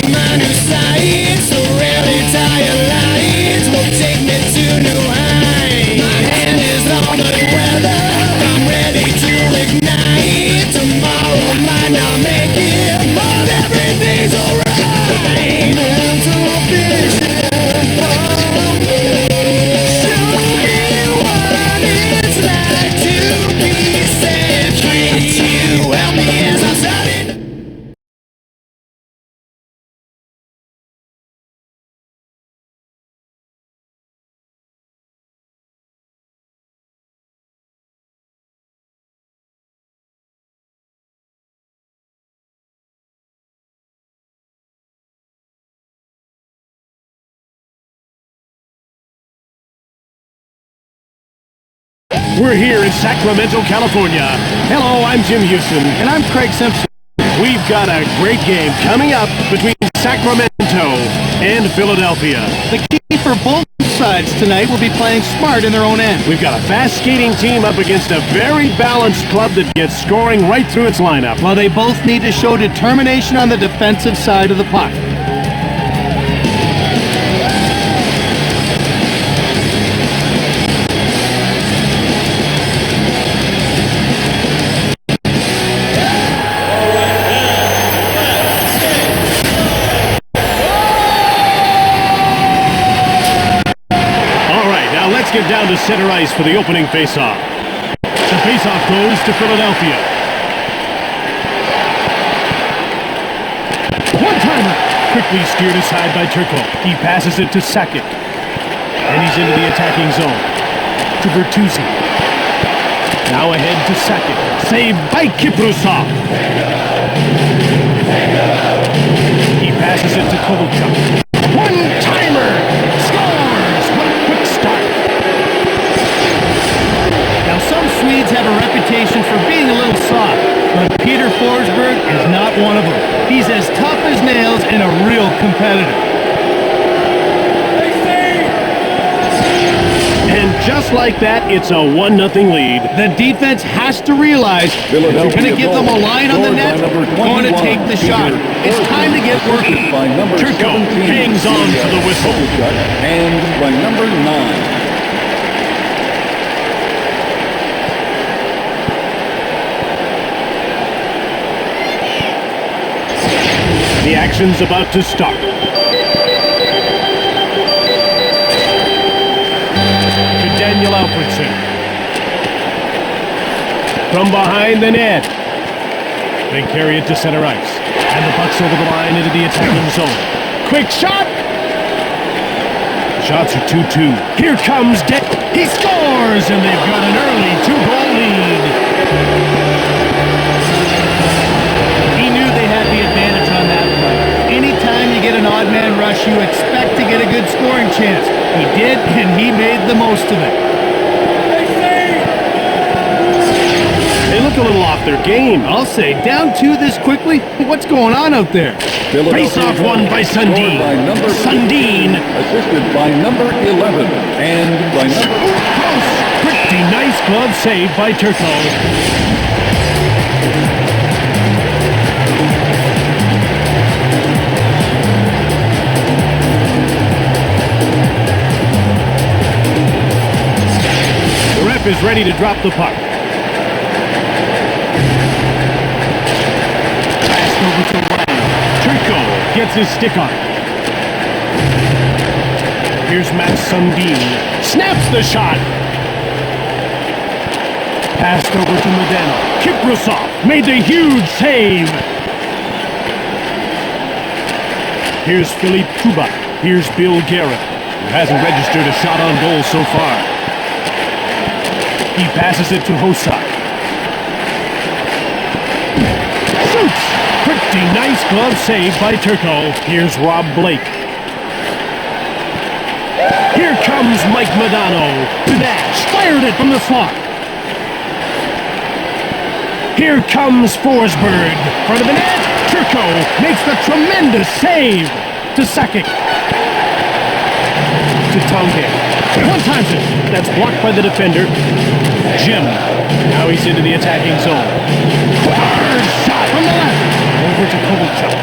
my new sights, the rarely tired lights will take me to new heights. My hand is on the weather, I'm ready to ignite. Tomorrow might not make it, but everything's alright. Mental vision, show me what it's like to be set free. You help me as I study. We're here in Sacramento, California. Hello, I'm Jim Houston. And I'm Craig Simpson. We've got a great game coming up between Sacramento and Philadelphia. The key for both sides tonight will be playing smart in their own end. We've got a fast skating team up against a very balanced club that gets scoring right through its lineup. While they both need to show determination on the defensive side of the puck. Let's get down to center ice for the opening faceoff. The faceoff goes to Philadelphia. One-timer! Quickly steered aside by Turco. He passes it to Sakic. And he's into the attacking zone. To Bertuzzi. Now ahead to Sakic. Saved by Kiprusoff. He passes it to Kovalchuk. One-timer! Scores! What a quick start! Now, some Swedes have a reputation for being a little soft, but Peter Forsberg is not one of them. He's as tough as nails and a real competitor. And just like that, it's a 1-0 lead. The defense has to realize if you're going to give them a line on the net, they're going to take the shot. It's time to get working. Turco hangs on to the whistle. And by number 9. The action's about to start. To Daniel Alfredsson. From behind the net. They carry it to center ice. And the puck's over the line into the attacking zone. Quick shot! Shots are 2-2. Here comes He scores! And they've got an early 2-goal lead. He knew they had the advantage on that play. Anytime you get an odd man rush, you expect to get a good scoring chance. He did, and he made the most of it. They look a little off their game. I'll say, down 2 this quickly? What's going on out there? Face-off won by Sundin. Sundin. Assisted by number 11. And by number... Close. Pretty nice glove save by Turco. Is ready to drop the puck. Passed over to Lang. Turco gets his stick on it. Here's Matt Sundin. Snaps the shot. Passed over to Modano. Kiprusoff made the huge save. Here's Philippe Kuba. Here's Bill Guerin, who hasn't registered a shot on goal so far. He passes it to Hossa. Shoots! Pretty nice glove save by Turco. Here's Rob Blake. Here comes Mike Modano. Nash fired it from the slot. Here comes Forsberg. Front of the net. Turco makes the tremendous save to Sakic. To Tongue. One-times it. That's blocked by the defender. Jim. Now he's into the attacking zone. Hard shot from the left. Over to Kovalchuk.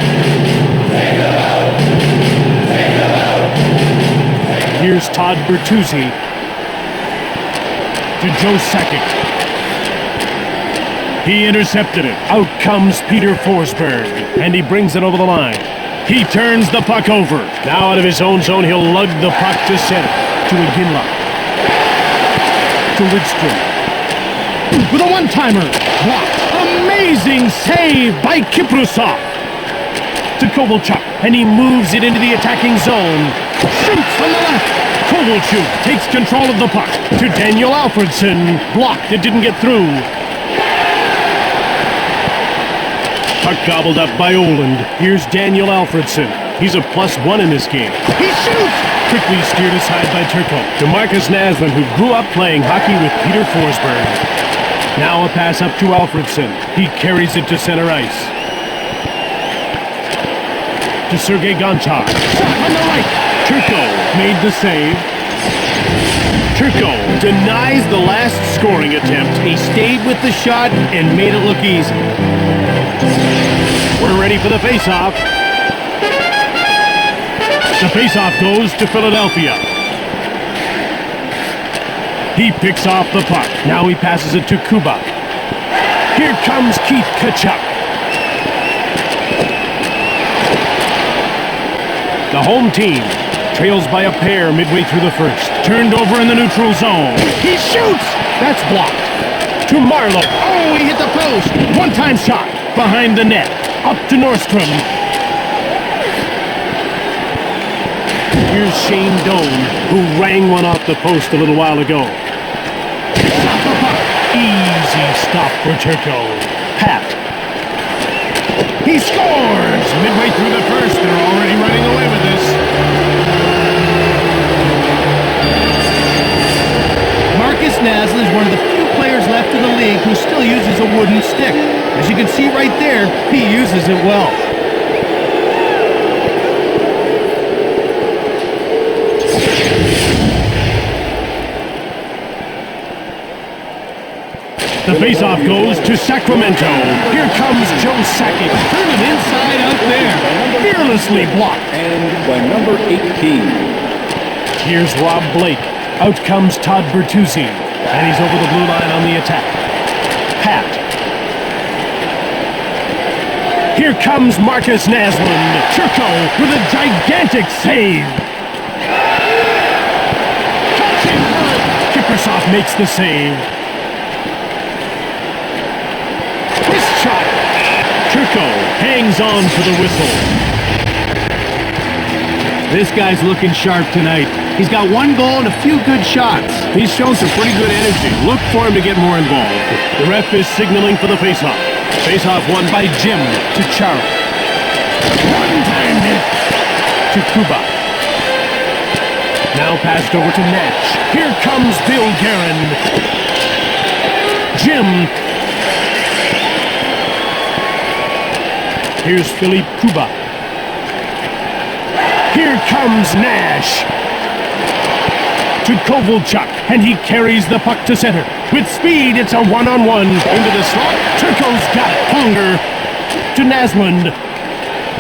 Todd Bertuzzi to Joe Sakic. He intercepted it. Out comes Peter Forsberg, and he brings it over the line. He turns the puck over. Now out of his own zone, he'll lug the puck to center. To Iginla. To Lidstrom. With a one-timer. Blocked. Amazing save by Kiprusov. To Kovalchuk, and he moves it into the attacking zone. Shoots from the left. Kovalchuk takes control of the puck. To Daniel Alfredsson. Blocked. It didn't get through. Puck gobbled up by Oland. Here's Daniel Alfredsson. He's a +1 in this game. He shoots! Quickly steered aside by Turco. To Marcus Naslund, who grew up playing hockey with Peter Forsberg. Now a pass up to Alfredsson. He carries it to center ice. To Sergei Gonchar. Shot on the right. Turco made the save. Turco denies the last scoring attempt. He stayed with the shot and made it look easy. We're ready for the faceoff. The faceoff goes to Philadelphia. He picks off the puck. Now he passes it to Kuba. Here comes Keith Tkachuk. The home team trails by a pair midway through the first. Turned over in the neutral zone. He shoots! That's blocked. To Marlowe. Oh, he hit the post. One-time shot. Behind the net. Up to Nordstrom. Here's Shane Doan, who rang one off the post a little while ago. Easy stop for Turco. Pat. He scores! Midway through the first, they're already running away with this. Marcus Naslund is one of the few players left in the league who still uses a wooden stick. As you can see right there, he uses it well. The faceoff goes to Sacramento. Here comes Joe Sakic. Turning inside out there. Fearlessly blocked. And by number 18. Here's Rob Blake. Out comes Todd Bertuzzi. And he's over the blue line on the attack. Pat. Here comes Marcus Naslund. Turco with a gigantic save. Touching hard. Kiprusov makes the save. This shot. Turco hangs on to the whistle. This guy's looking sharp tonight. He's got one goal and a few good shots. He's shown some pretty good energy. Look for him to get more involved. The ref is signaling for the faceoff. Faceoff won by Jim to Chara. One-time hit to Kuba. Now passed over to Nash. Here comes Bill Guerin. Jim. Here's Philippe Kuba. Here comes Nash. To Kovalchuk, and he carries the puck to center. With speed, it's a one-on-one. Into the slot. Turco's got it. Pronger to Naslund.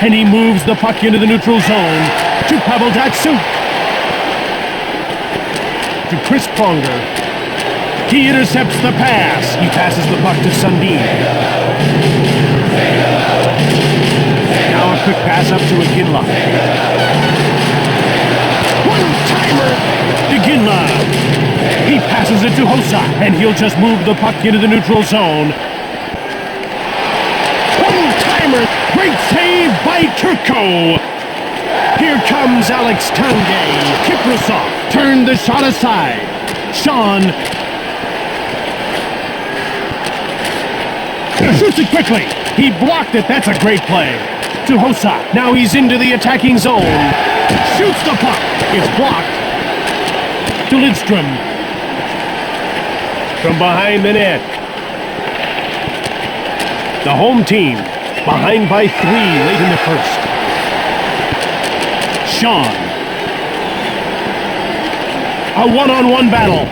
And he moves the puck into the neutral zone. To Pavel Datsyuk. To Chris Pronger. He intercepts the pass. He passes the puck to Sundin. Now a quick pass up to Iginla. One-timer. Iginla. He passes it to Hossa, and he'll just move the puck into the neutral zone. One-timer. Great save by Turco. Here comes Alex Tanguay. Kiprusov turned the shot aside. Sean shoots it quickly. He blocked it. That's a great play. To Hossa. Now he's into the attacking zone. Shoots the puck. It's blocked. To Lidstrom. From behind the net. The home team behind by 3 late in the first. Sean. A one-on-one battle.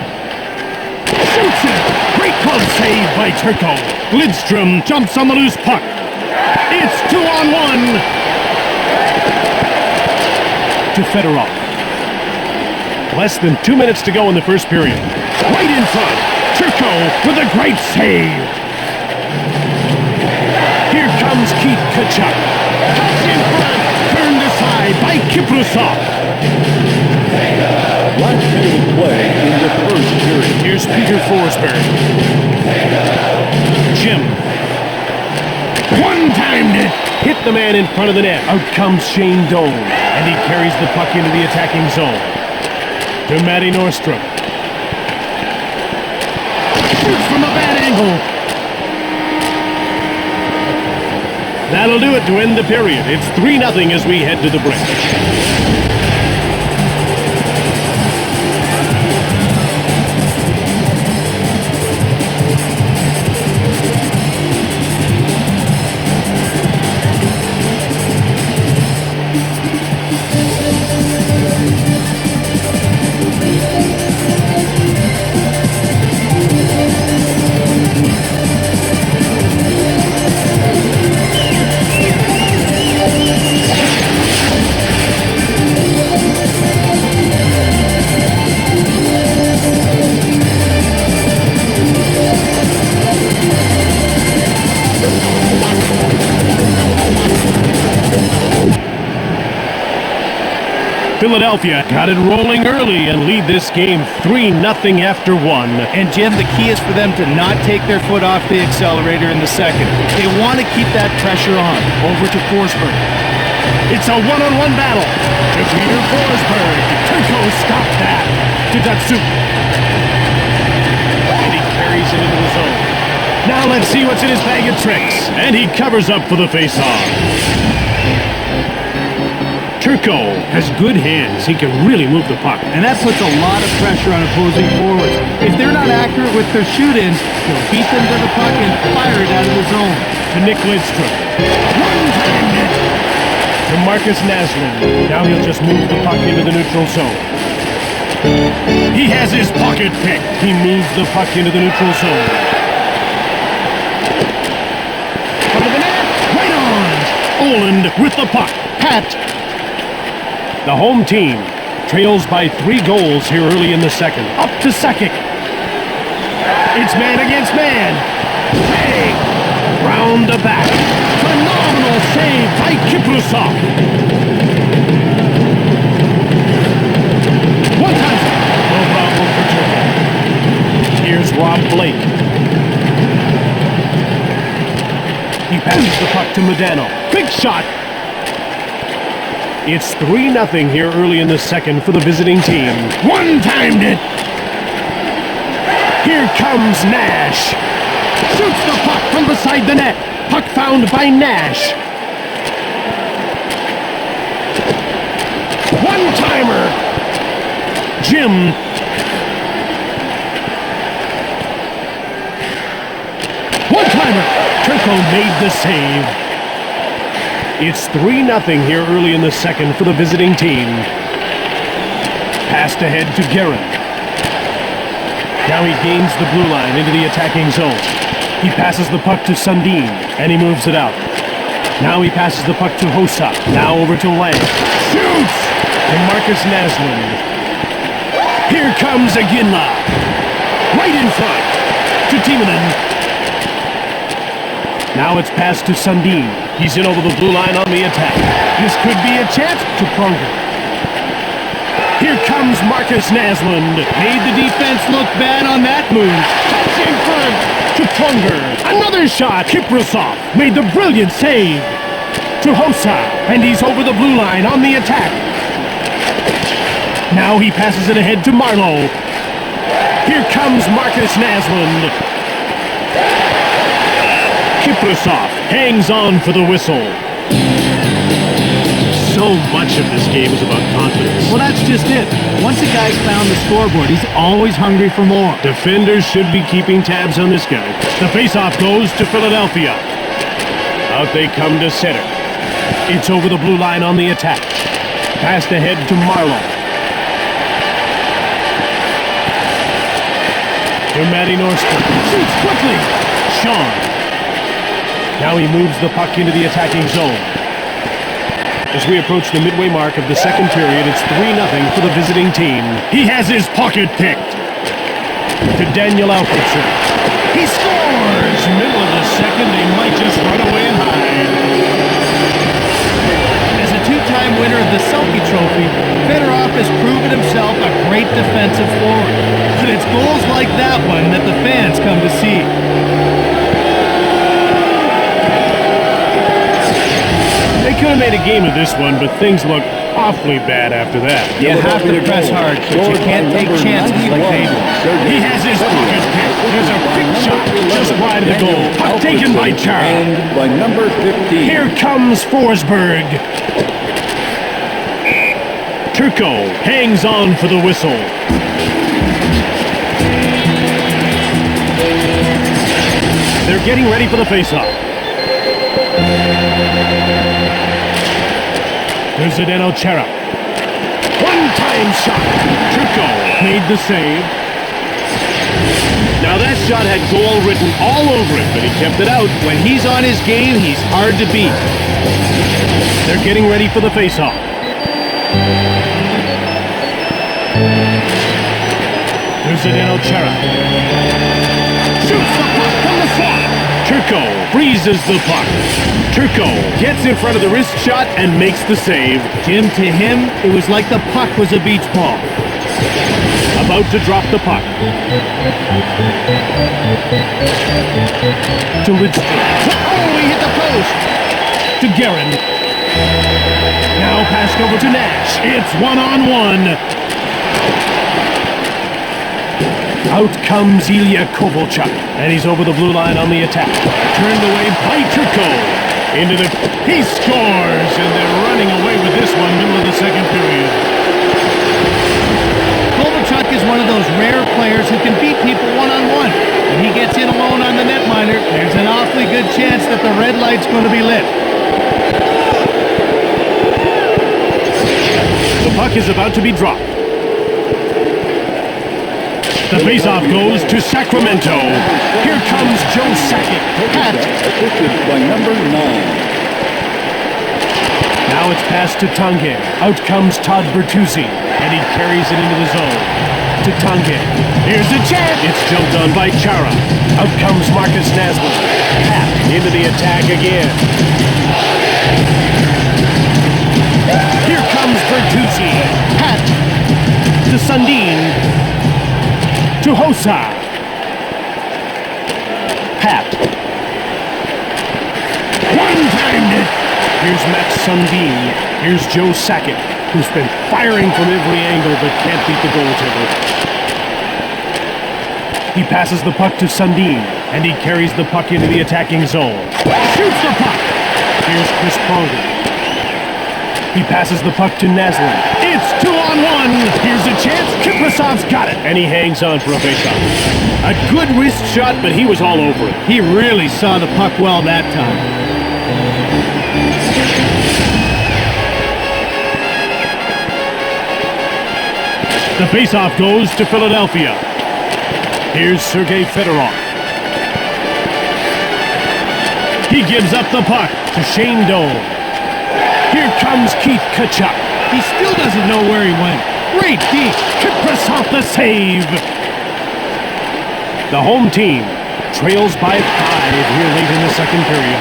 Shoots it. Great glove save by Turco. Lidstrom jumps on the loose puck. It's 2-on-1. To Fedorov. Less than 2 minutes to go in the first period. Right in front. Turco with a great save. Here comes Keith Tkachuk. Cuts in front. Turned aside by Kiprusoff. Last minute of play in the first period. Here's Peter Forsberg. Jim. One-timed it. Hit the man in front of the net. Out comes Shane Doan. And he carries the puck into the attacking zone. To Matty Nordstrom. Shoots from a bad angle. That'll do it to end the period. It's 3-0 as we head to the break. Philadelphia got it rolling early and lead this game 3-0 after 1. And Jim, the key is for them to not take their foot off the accelerator in the second. They want to keep that pressure on. Over to Forsberg. It's a one-on-one battle. To Peter Forsberg. Turco stopped that. To Datsuk. And he carries it into the zone. Now let's see what's in his bag of tricks. And he covers up for the face-off. Turco has good hands. He can really move the puck. And that puts a lot of pressure on opposing forwards. If they're not accurate with their shoot-ins, he'll beat them to the puck and fire it out of the zone. To Nick Lidstrom. One-time net. To Marcus Naslund. Now he'll just move the puck into the neutral zone. He has his pocket pick. He moves the puck into the neutral zone. Front of the net. Right on. Oland with the puck. Pat. The home team trails by 3 goals here early in the second. Up to Sakic. It's man against man. Bang! Round the back. Phenomenal save by Kiprusoff. One time. No problem for Turco. Here's Rob Blake. He passes the puck to Modano. Big shot. It's 3-0 here early in the second for the visiting team. One-timed it! Here comes Nash. Shoots the puck from beside the net. Puck found by Nash. One-timer! Jim. One-timer! Turco made the save. It's 3-0 here early in the second for the visiting team. Passed ahead to Guerin. Now he gains the blue line into the attacking zone. He passes the puck to Sundin, and he moves it out. Now he passes the puck to Hossa. Now over to Lang. Shoots! To Marcus Naslund. Here comes Aginla. Right in front. To Timonen. Now it's passed to Sundin. He's in over the blue line on the attack. This could be a chance to Pronger. Here comes Marcus Naslund. Made the defense look bad on that move. Touch in front to Pronger. Another shot. Kiprusoff made the brilliant save. To Hossa. And he's over the blue line on the attack. Now he passes it ahead to Marleau. Here comes Marcus Naslund. Kiprusoff hangs on for the whistle. So much of this game is about confidence. Well, that's just it. Once a guy's found the scoreboard, he's always hungry for more. Defenders should be keeping tabs on this guy. The faceoff goes to Philadelphia. Out they come to center. It's over the blue line on the attack. Passed ahead to Marleau. To Matty Nordstrom. Shoots quickly. Sean. Now he moves the puck into the attacking zone. As we approach the midway mark of the second period, it's 3-0 for the visiting team. He has his pocket picked. To Daniel Alfredson. He scores! Middle of the second, they might just run away and hide. As a two-time winner of the Selke Trophy, Fedorov has proven himself a great defensive forward. But it's goals like that one that the fans come to see. They could have made a game of this one, but things look awfully bad after that. You have to press hard, but you can't take chances like they do. He has his pocket picked. There's a quick shot just wide of the goal. Puck taken by Chara. And by number 15. Here comes Forsberg. Turco hangs on for the whistle. They're getting ready for the faceoff. There's Zdeno Chara. One-time shot. Turco made the save. Now that shot had goal written all over it, but he kept it out. When he's on his game, he's hard to beat. They're getting ready for the faceoff. There's Zdeno Chara. Shoots the puck from the slot. Turco freezes the puck. Turco gets in front of the wrist shot and makes the save. Jim, to him, it was like the puck was a beach ball. About to drop the puck. To Lidstrom. Oh, he hit the post. To Guerin. Now passed over to Nash. It's one-on-one. Out comes Ilya Kovalchuk. And he's over the blue line on the attack. Turned away by Turco. Into the... He scores! And they're running away with this one, middle of the second period. Kovalchuk is one of those rare players who can beat people one-on-one. When he gets in alone on the netminder, there's an awfully good chance that the red light's going to be lit. The puck is about to be dropped. The faceoff goes to Sacramento. Here comes Joe Sakic. Assisted by number 9. Now it's passed to Tanguay. Out comes Todd Bertuzzi, and he carries it into the zone. To Tanguay. Here's a chance. It's jumped on by Chara. Out comes Marcus Naslund. Pat into the attack again. Here comes Bertuzzi. Pat to Sundin. To Hossa. Pat. One-timed it. Here's Max Sundin. Here's Joe Sakic, who's been firing from every angle but can't beat the goaltender. He passes the puck to Sundin, and he carries the puck into the attacking zone. Shoots the puck. Here's Chris Pronger. He passes the puck to Naslund. It's 2-on-1. Here's a chance. Kiprasov's got it. And he hangs on for a faceoff. A good wrist shot, but he was all over it. He really saw the puck well that time. The faceoff goes to Philadelphia. Here's Sergei Fedorov. He gives up the puck to Shane Doan. Here comes Keith Tkachuk. He still doesn't know where he went. Great deep. Kiprasov the save. The home team trails by 5 here late in the second period.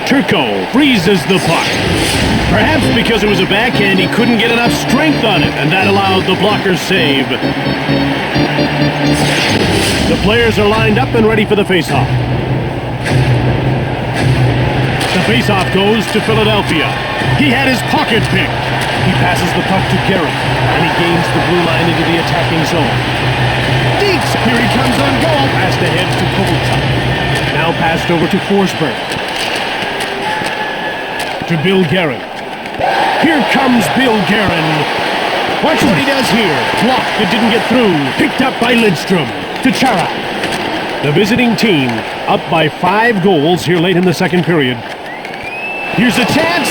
Turco freezes the puck. Perhaps because it was a backhand, he couldn't get enough strength on it, and that allowed the blocker's save. The players are lined up and ready for the faceoff. The faceoff goes to Philadelphia. He had his pocket picked. He passes the puck to Guerin, and he gains the blue line into the attacking zone. Deeks! Here he comes on goal. Passed ahead to Kovalchuk. Now passed over to Forsberg. To Bill Guerin. Here comes Bill Guerin. Watch what he does here. Blocked, it didn't get through. Picked up by Lidstrom. To Chara. The visiting team up by 5 goals here late in the second period. Here's a chance.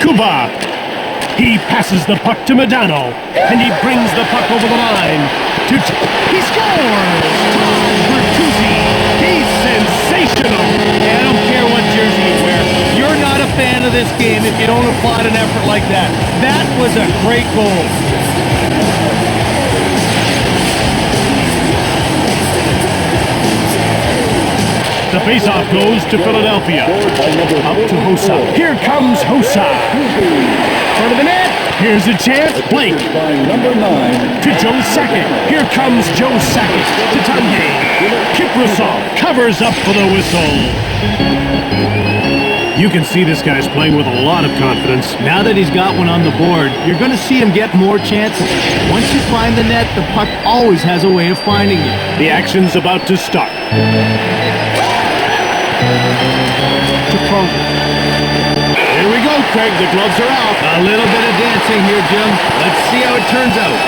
Kuba. He passes the puck to Modano, and he brings the puck over the line. He scores! Bertuzzi. He's sensational. I don't care what jersey you wear. You're not a fan of the this game if you don't applaud an effort like that. That was a great goal. The faceoff goes to Philadelphia. Up to Hossa. Here comes Hossa. Front of the net. Here's a chance. Blake. By number 9. To Joe Sakic. Here comes Joe Sakic. To Tanguay. Kiprasov covers up for the whistle. You can see this guy's playing with a lot of confidence. Now that he's got one on the board, you're going to see him get more chances. Once you find the net, the puck always has a way of finding you. The action's about to start. Here we go, Craig. The gloves are out. A little bit of dancing here, Jim. Let's see how it turns out.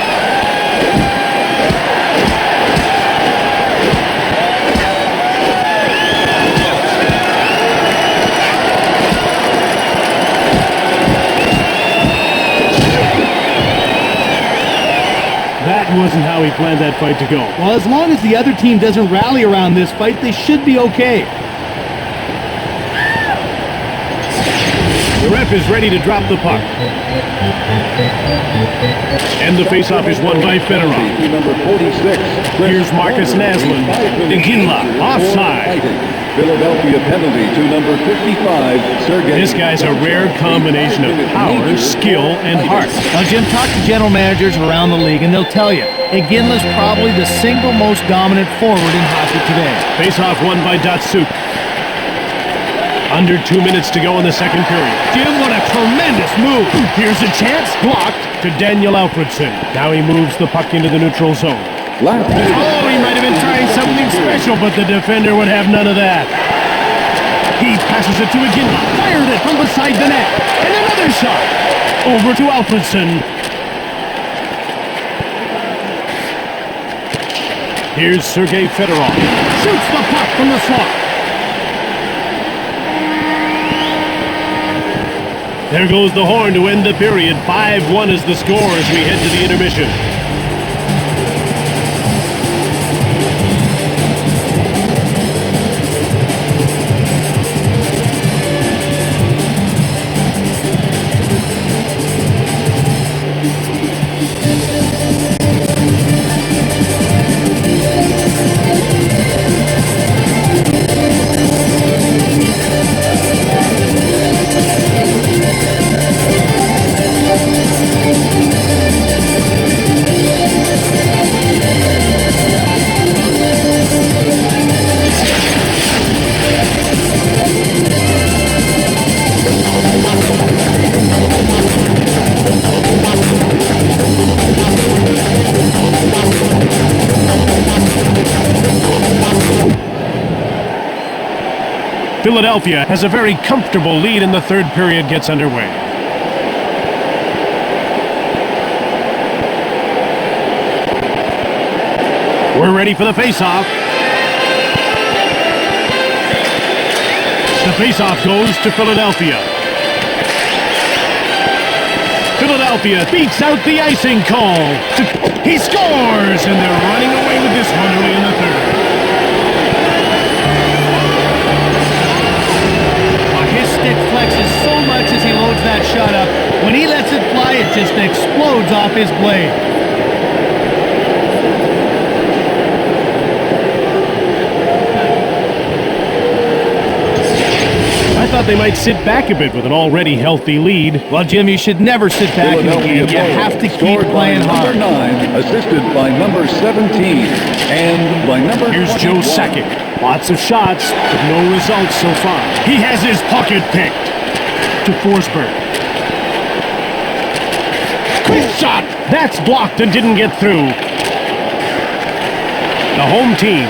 That wasn't how he planned that fight to go. Well, as long as the other team doesn't rally around this fight, they should be okay. The ref is ready to drop the puck. And the faceoff is won by Fedorov. Number 46. Here's Marcus Naslund. Iginla, offside. Philadelphia penalty to number 55, Sergei. This guy's a rare combination of power, skill, and heart. Now, Jim, talk to general managers around the league, and they'll tell you, Iginla's probably the single most dominant forward in hockey today. Faceoff won by Datsuk. Under 2 minutes to go in the second period. Jim, what a tremendous move. Here's a chance. Blocked to Daniel Alfredson. Now he moves the puck into the neutral zone. Last minute. Oh, he might have been trying something special, but the defender would have none of that. He passes it to Iginla. Fired it from beside the net. And another shot. Over to Alfredson. Here's Sergei Fedorov. Shoots the puck from the slot. There goes the horn to end the period. 5-1 is the score as we head to the intermission. Philadelphia has a very comfortable lead and the third period gets underway. We're ready for the faceoff. The faceoff goes to Philadelphia. Philadelphia beats out the icing call. He scores, and they're running away with this one early in the third. His stick flexes so much as he loads that shot up. When he lets it fly, it just explodes off his blade. I thought they might sit back a bit with an already healthy lead. Well, Jim, you should never sit back in a game. You have to keep playing hard. Number 9, assisted by number 17, and by number Here's 21. Joe Sakic. Lots of shots, but no results so far. He has his pocket picked. To Forsberg. Quick shot! That's blocked and didn't get through. The home team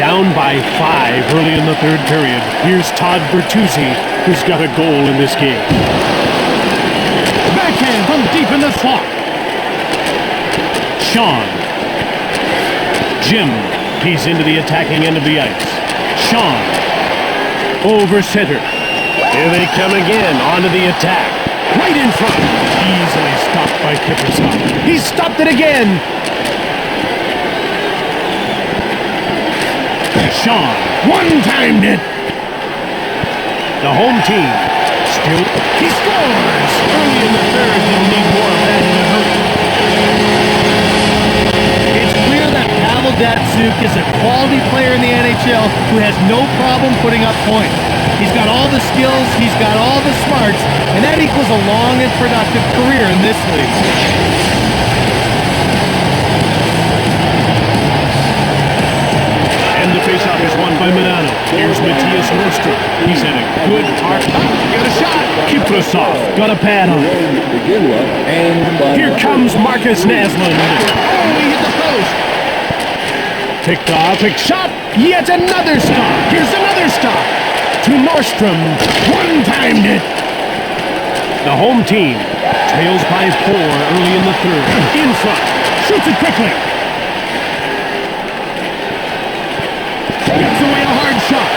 down by 5 early in the third period. Here's Todd Bertuzzi, who's got a goal in this game. Backhand from deep in the slot. Sean. Jim. He's into the attacking end of the ice. Sean. Over center. Here they come again. Onto the attack. Right in front. Easily stopped by Kiprasov. He stopped it again. Sean. One-timed it. The home team Still, he scores! Early in the third, they'll need more of that in a hurry. It's clear that Pavel Datsyuk is a quality player in the NHL who has no problem putting up points. He's got all the skills, he's got all the smarts, and that equals a long and productive career in this league. And the faceoff is won by Milano. Here's Matthias Nordstrom. He's had a good part. Got a shot. Kiprasov got a pad on it. Here comes Marcus Naslund. Oh, he hit the post. Picked off, pick shot. Yet another stop. Here's another stop. To Nordstrom. One-timed it. The home team trails by 4 early in the third. In front. Shoots it quickly. Gets away a hard shot.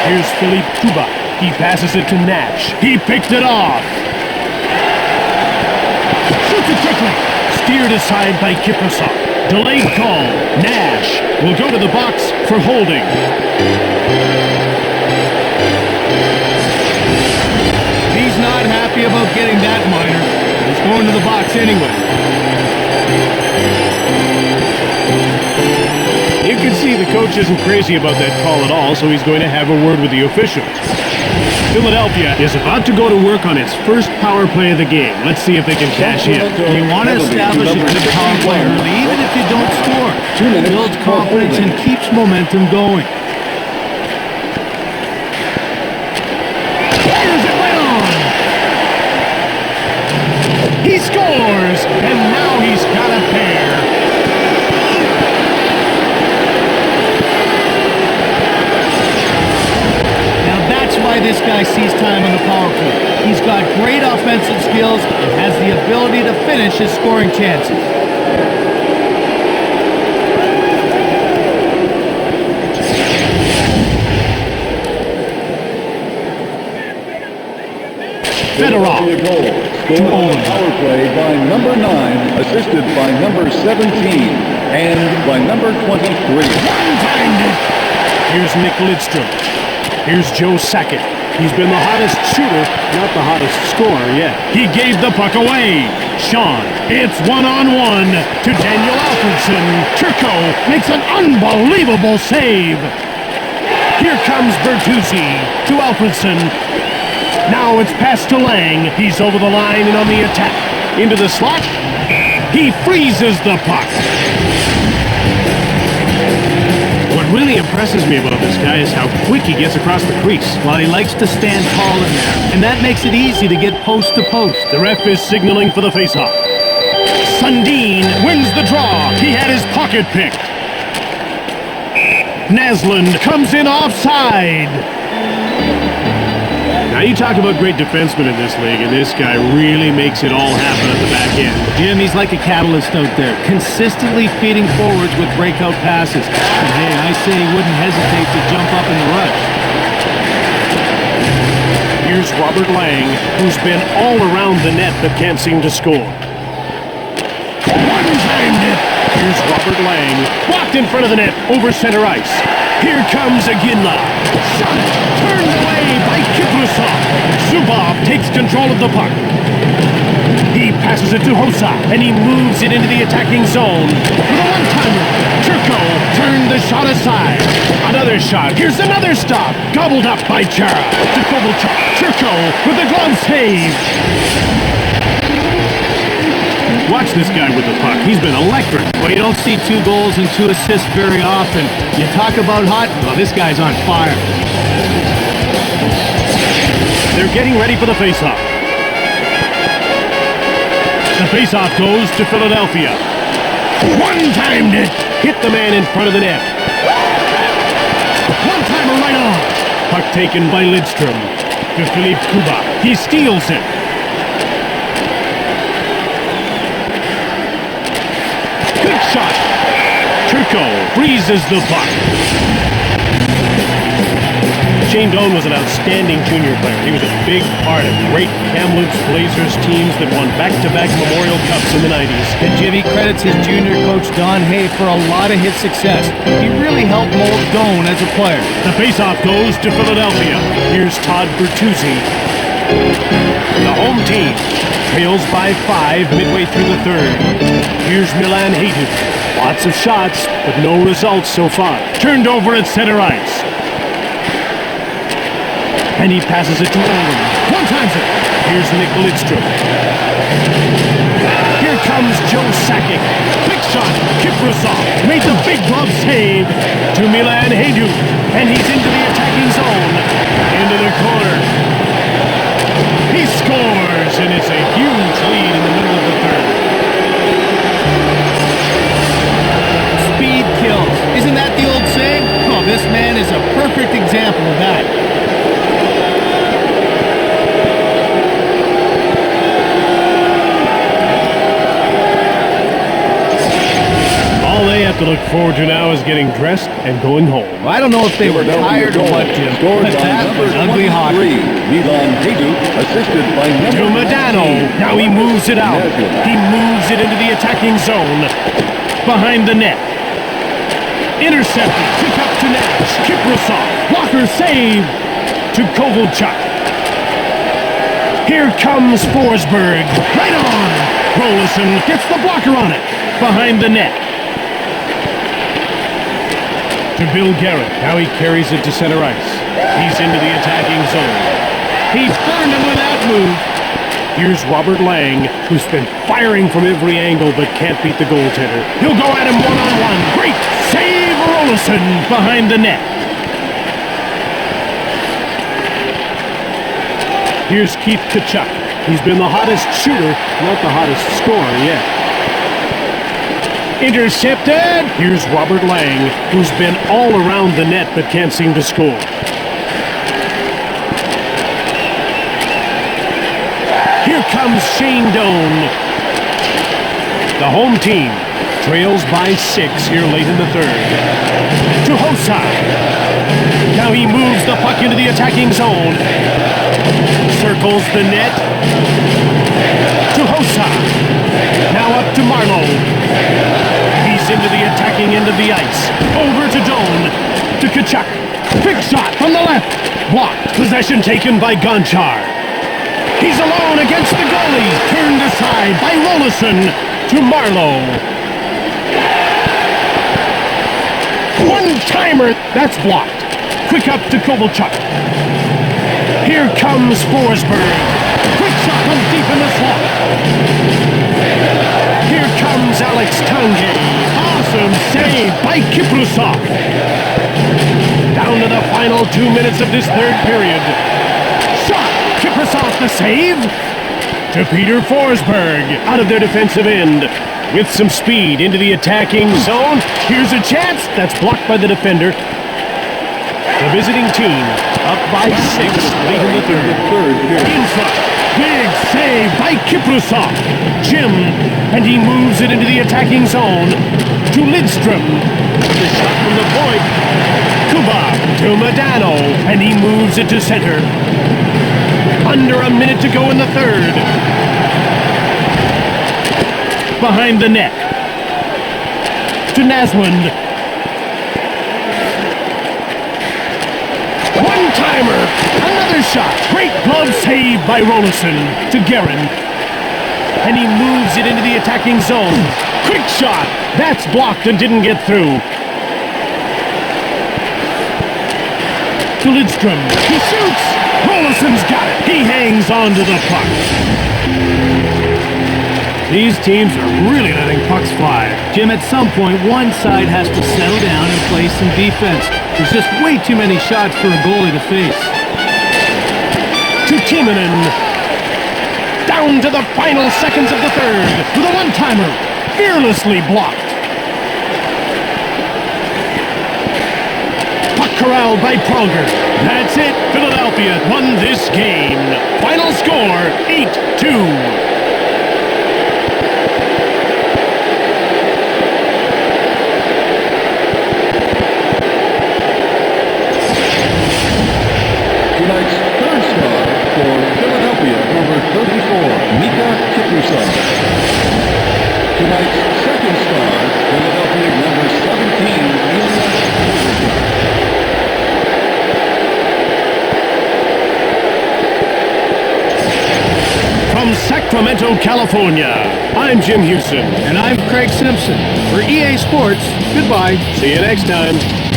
Here's Philippe Kuba. He passes it to Nash. He picked it off. Shoots it quickly. Steered aside by Kiprasov. Delayed call. Nash will go to the box for holding. He's not happy about getting that minor. He's going to the box anyway. You can see the coach isn't crazy about that call at all, so he's going to have a word with the officials. Philadelphia is about to go to work on its first power play of the game. Let's see if they can cash in. You want to establish a good power play early, even if you don't score. It builds confidence and keeps momentum going. Fires it right on! He scores! And now he's got a pair. Why this guy sees time on the power play. He's got great offensive skills and has the ability to finish his scoring chances. Fedorov to Owen. Power play by number 9, assisted by number 17, and by number 23. One-timed it! Here's Nick Lidstrom. Here's Joe Sakic. He's been the hottest shooter, not the hottest scorer yet. He gave the puck away. Sean, it's one-on-one to Daniel Alfredson. Turco makes an unbelievable save. Here comes Bertuzzi to Alfredson. Now it's passed to Lang. He's over the line and on the attack. Into the slot. He freezes the puck. What really impresses me about this guy is how quick he gets across the crease. Well, he likes to stand tall in there, and that makes it easy to get post to post. The ref is signaling for the faceoff. Sundin wins the draw. He had his pocket picked. Naslund comes in offside. Now you talk about great defensemen in this league, and this guy really makes it all happen at the back end. Jim, he's like a catalyst out there, consistently feeding forwards with breakout passes. And hey, I say he wouldn't hesitate to jump up in the rush. Here's Robert Lang, who's been all around the net but can't seem to score. One-timed it. Here's Robert Lang, blocked in front of the net, over center ice. Here comes Aginla. Shot turned away by Kiprasov. Zubov takes control of the puck. He passes it to Hossa, and he moves it into the attacking zone. With a one-timer, Turco turned the shot aside. Another shot. Here's another stop. Gobbled up by Chara. To Kovalchuk. Turco with the glove save. Watch this guy with the puck. He's been electric. Well, you don't see 2 goals and 2 assists very often. You talk about hot, well, this guy's on fire. They're getting ready for the faceoff. The faceoff goes to Philadelphia. One-timed it. Hit the man in front of the net. One-timer right on. Puck taken by Lidstrom. To Philippe Kuba. He steals it. Good shot. Turco freezes the puck. Shane Doan was an outstanding junior player. He was a big part of great Kamloops Blazers teams that won back-to-back Memorial Cups in the 90s. And Jimmy credits his junior coach Don Hay for a lot of his success. He really helped mold Doan as a player. The faceoff goes to Philadelphia. Here's Todd Bertuzzi. The home team trails by 5 midway through the third. Here's Milan Hayden. Lots of shots, but no results so far. Turned over at center ice. And he passes it to Olin. One-times it. Here's Nick Lidstrom. Here comes Joe Sakic. Quick shot. Kiprasov made the big glove save to Milan Hayden. And he's into the attacking zone. Into the corner. He scores, and it's a huge lead in the middle of the third. Speed kills. Isn't that the old saying? Oh, this man is a perfect example of that. All they have to look forward to now is getting dressed and going home. Well, I don't know if they were tired or what, Jim, Scored but by that number was ugly 23, hockey. Milan Hayden, assisted by To number Modano. 19, Now he moves it out. He moves it into the attacking zone. Behind the net. Intercepted. Kick up to Nash. Kiprasov. Blocker save to Kovalchuk. Here comes Forsberg. Right on. Rolison gets the blocker on it. Behind the net. To Bill Garrett. Now he carries it to center ice. He's into the attacking zone. He's burned him with that move. Here's Robert Lang, who's been firing from every angle but can't beat the goaltender. He'll go at him one-on-one. Great save, Rolison behind the net. Here's Keith Tkachuk. He's been the hottest shooter, not the hottest scorer yet. Intercepted. Here's Robert Lang, who's been all around the net but can't seem to score. Here comes Shane Doan. The home team trails by 6 here late in the third. To Hossa. Now he moves the puck into the attacking zone. Circles the net. To Hossa. Now up to Marlowe. He's into the attacking end of the ice. Over to Doan. To Tkachuk. Big shot from the left. Blocked. Possession taken by Gonchar. He's alone against the goalie. Turned aside by Rolison to Marlowe. One-timer. That's blocked. Quick up to Kovalchuk. Here comes Forsberg. Quick shot from deep in the slot. Here comes Alex Tanguay. Awesome save by Kiprasov. Down to the final 2 minutes of this third period. Shot. Kiprasov the save. To Peter Forsberg. Out of their defensive end. With some speed into the attacking zone. Here's a chance. That's blocked by the defender. The visiting team up by 6 late in the third. In front. Big save by Kiprasov. Jim. And he moves it into the attacking zone. To Lidstrom. The shot from the point. Kuba to Modano. And he moves it to center. Under a minute to go in the third. Behind the net. To Naslund. One-timer. Another shot. Great glove save by Rolison to Guerin. And he moves it into the attacking zone. Quick shot. That's blocked and didn't get through. To Lidstrom. He shoots. Rolison's got it. He hangs on to the puck. These teams are really letting pucks fly. Jim, at some point, one side has to settle down and play some defense. There's just way too many shots for a goalie to face. To Timonen. Down to the final seconds of the third. With a one-timer. Fearlessly blocked. Puck corralled by Pronger. That's it. Philadelphia won this game. Final score, 8-2. Tonight's third star for Philadelphia, number 34, Mika Kiprasov. Tonight's second star, Philadelphia, number 17, Ilya Kovalchuk. Alto, California. I'm Jim Houston. And I'm Craig Simpson. For EA Sports, goodbye. See you next time.